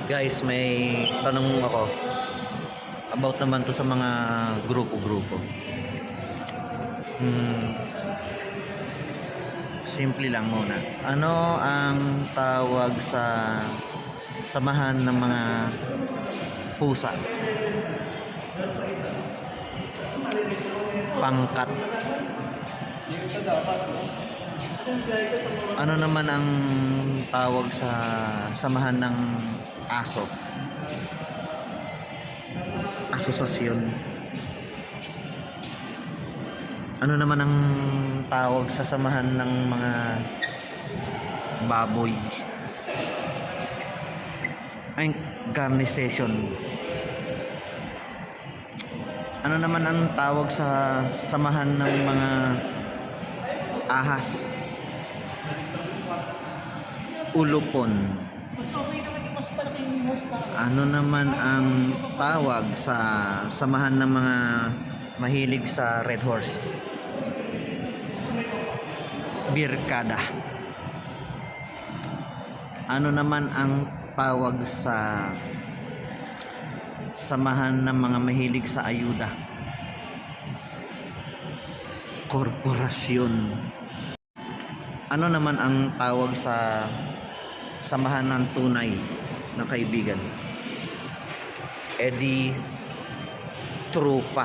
Guys, may tanong ako about naman to sa mga grupo-grupo. Simple lang muna. Ano ang tawag sa samahan ng mga pusa? Pangkat. Ano naman ang tawag sa samahan ng aso? Asosasyon. Ano naman ang tawag sa samahan ng mga baboy? Ay, garnisation. Ano naman ang tawag sa samahan ng mga ahas? Ulupon. Ano naman ang tawag sa samahan ng mga mahilig sa red horse? Birkada. Ano naman ang tawag sa samahan ng mga mahilig sa ayuda? Korporasyon. Ano naman ang tawag sa samahan ng tunay na kaibigan? Edi trupa.